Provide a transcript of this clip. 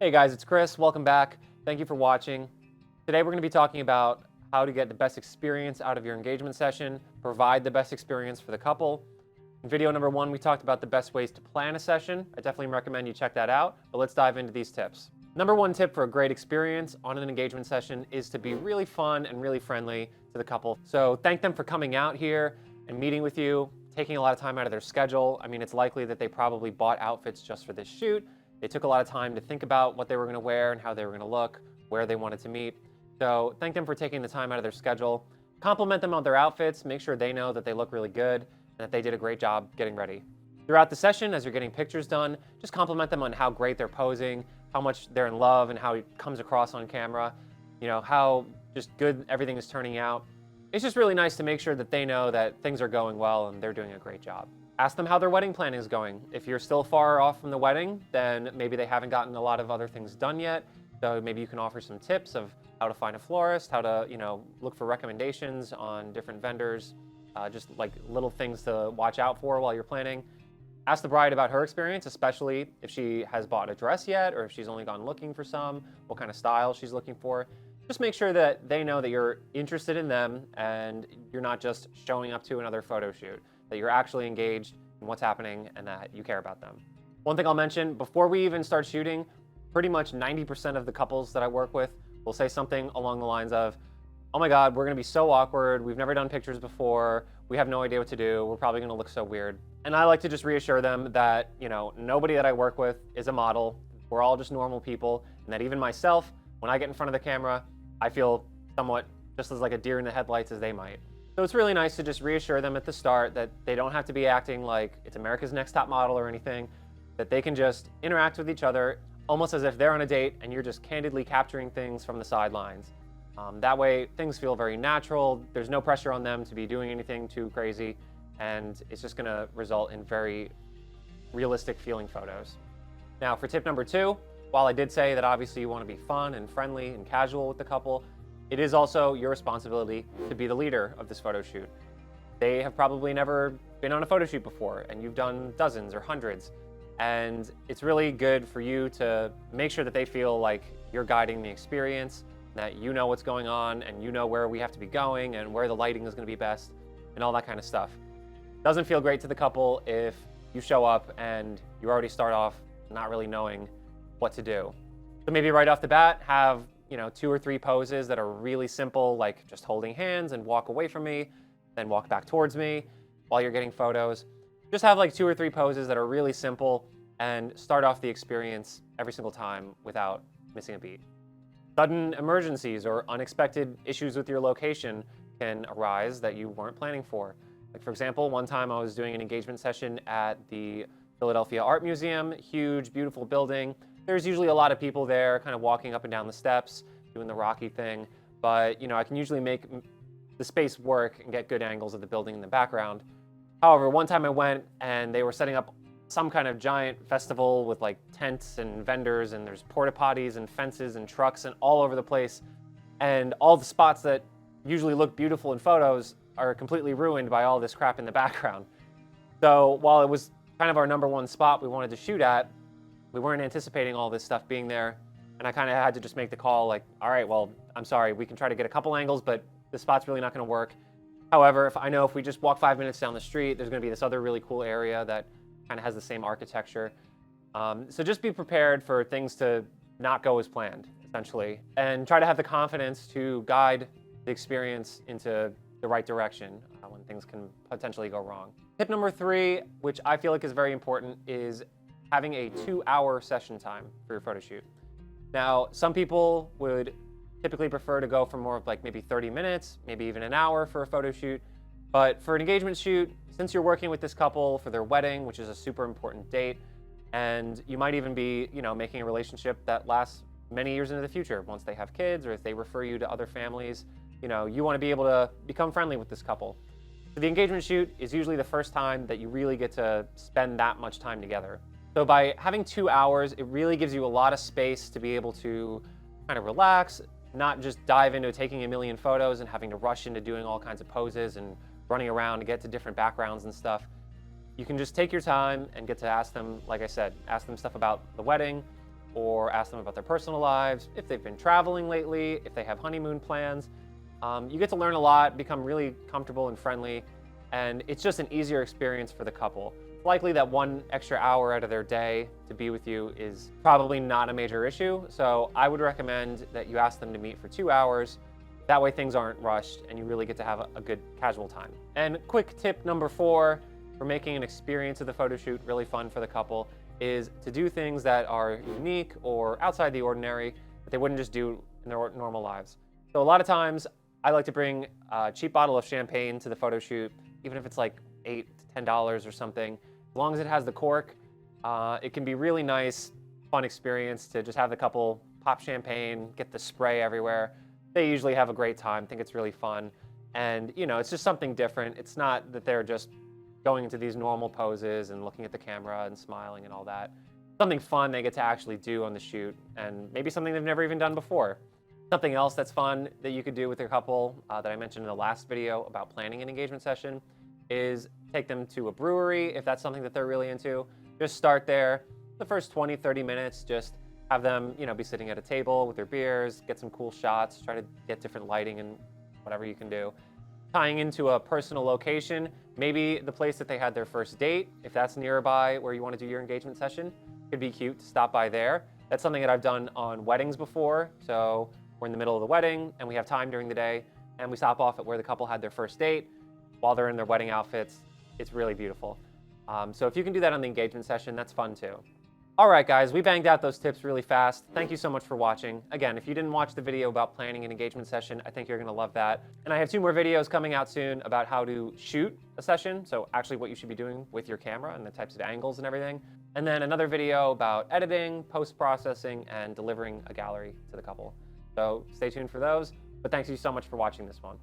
Hey guys, it's Chris. Welcome back. Thank you for watching. Today we're going to be talking about how to get the best experience out of your engagement session, provide the best experience for the couple. In video number 1, we talked about the best ways to plan a session. I definitely recommend you check that out, but let's dive into these tips. Number 1 tip for a great experience on an engagement session is to be really fun and really friendly to the couple. So thank them for coming out here and meeting with you, taking a lot of time out of their schedule. I mean, it's likely that they probably bought outfits just for this shoot. They took a lot of time to think about what they were going to wear and how they were going to look, where they wanted to meet. So thank them for taking the time out of their schedule. Compliment them on their outfits. Make sure they know that they look really good and that they did a great job getting ready. Throughout the session, as you're getting pictures done, just compliment them on how great they're posing, how much they're in love and how it comes across on camera, how just good everything is turning out. It's just really nice to make sure that they know that things are going well and they're doing a great job. Ask them how their wedding planning is going. If you're still far off from the wedding, then maybe they haven't gotten a lot of other things done yet. So maybe you can offer some tips of how to find a florist, how to, look for recommendations on different vendors, just like little things to watch out for while you're planning. Ask the bride about her experience, especially if she has bought a dress yet or if she's only gone looking for some, what kind of style she's looking for. Just make sure that they know that you're interested in them and you're not just showing up to another photo shoot, that you're actually engaged in what's happening and that you care about them. One thing I'll mention, before we even start shooting, pretty much 90% of the couples that I work with will say something along the lines of, oh my God, we're gonna be so awkward. We've never done pictures before. We have no idea what to do. We're probably gonna look so weird. And I like to just reassure them that, nobody that I work with is a model. We're all just normal people. And that even myself, when I get in front of the camera, I feel somewhat just as like a deer in the headlights as they might. So it's really nice to just reassure them at the start that they don't have to be acting like it's America's Next Top Model or anything, that they can just interact with each other almost as if they're on a date and you're just candidly capturing things from the sidelines. That way things feel very natural. There's no pressure on them to be doing anything too crazy, and it's just gonna result in very realistic feeling photos. Now for tip number 2, while I did say that obviously you want to be fun and friendly and casual with the couple, it is also your responsibility to be the leader of this photo shoot. They have probably never been on a photo shoot before, and you've done dozens or hundreds. And it's really good for you to make sure that they feel like you're guiding the experience, that you know what's going on, and you know where we have to be going, and where the lighting is going to be best, and all that kind of stuff. It doesn't feel great to the couple if you show up and you already start off not really knowing what to do. So maybe right off the bat, have 2 or 3 poses that are really simple, like just holding hands and walk away from me, then walk back towards me while you're getting photos. Just have like 2 or 3 poses that are really simple and start off the experience every single time without missing a beat. Sudden emergencies or unexpected issues with your location can arise that you weren't planning for. Like for example, one time I was doing an engagement session at the Philadelphia Art Museum, huge, beautiful building. There's usually a lot of people there kind of walking up and down the steps, doing the Rocky thing, but I can usually make the space work and get good angles of the building in the background. However, one time I went and they were setting up some kind of giant festival with like tents and vendors, and there's porta potties and fences and trucks and all over the place. And all the spots that usually look beautiful in photos are completely ruined by all this crap in the background. So while it was kind of our number 1 spot we wanted to shoot at, we weren't anticipating all this stuff being there, and I kind of had to just make the call like, all right, well, I'm sorry, we can try to get a couple angles, but the spot's really not going to work. However, if we just walk 5 minutes down the street, there's going to be this other really cool area that kind of has the same architecture. So just be prepared for things to not go as planned, essentially, and try to have the confidence to guide the experience into the right direction when things can potentially go wrong. Tip number 3, which I feel like is very important, is having a 2-hour session time for your photo shoot. Now, some people would typically prefer to go for more of like maybe 30 minutes, maybe even an hour for a photo shoot. But for an engagement shoot, since you're working with this couple for their wedding, which is a super important date, and you might even be, making a relationship that lasts many years into the future once they have kids or if they refer you to other families, you want to be able to become friendly with this couple. So the engagement shoot is usually the first time that you really get to spend that much time together. So by having 2 hours, it really gives you a lot of space to be able to kind of relax, not just dive into taking a million photos and having to rush into doing all kinds of poses and running around to get to different backgrounds and stuff. You can just take your time and get to ask them, like I said, ask them stuff about the wedding, or ask them about their personal lives, if they've been traveling lately, if they have honeymoon plans. You get to learn a lot, become really comfortable and friendly, and it's just an easier experience for the couple. It's likely that 1 extra hour out of their day to be with you is probably not a major issue, so I would recommend that you ask them to meet for 2 hours. That way things aren't rushed and you really get to have a good casual time. And quick tip number 4 for making an experience of the photo shoot really fun for the couple is to do things that are unique or outside the ordinary that they wouldn't just do in their normal lives. So a lot of times I like to bring a cheap bottle of champagne to the photo shoot, even if it's like $8 to $10 or something. As long as it has the cork, it can be really nice, fun experience to just have the couple pop champagne, get the spray everywhere. They usually have a great time, think it's really fun. And you know, it's just something different. It's not that they're just going into these normal poses and looking at the camera and smiling and all that. Something fun they get to actually do on the shoot, and maybe something they've never even done before. Something else that's fun that you could do with your couple that I mentioned in the last video about planning an engagement session is take them to a brewery if that's something that they're really into. Just start there. The first 20, 30 minutes, just have them, you know, be sitting at a table with their beers, get some cool shots, try to get different lighting and whatever you can do. Tying into a personal location, maybe the place that they had their first date, if that's nearby where you want to do your engagement session, could be cute to stop by there. That's something that I've done on weddings before. So we're in the middle of the wedding and we have time during the day and we stop off at where the couple had their first date while they're in their wedding outfits. It's really beautiful. So if you can do that on the engagement session, that's fun too. All right, guys, we banged out those tips really fast. Thank you so much for watching. Again, if you didn't watch the video about planning an engagement session, I think you're gonna love that. And I have 2 more videos coming out soon about how to shoot a session. So actually what you should be doing with your camera and the types of angles and everything. And then another video about editing, post-processing, and delivering a gallery to the couple. So stay tuned for those. But thanks you so much for watching this one.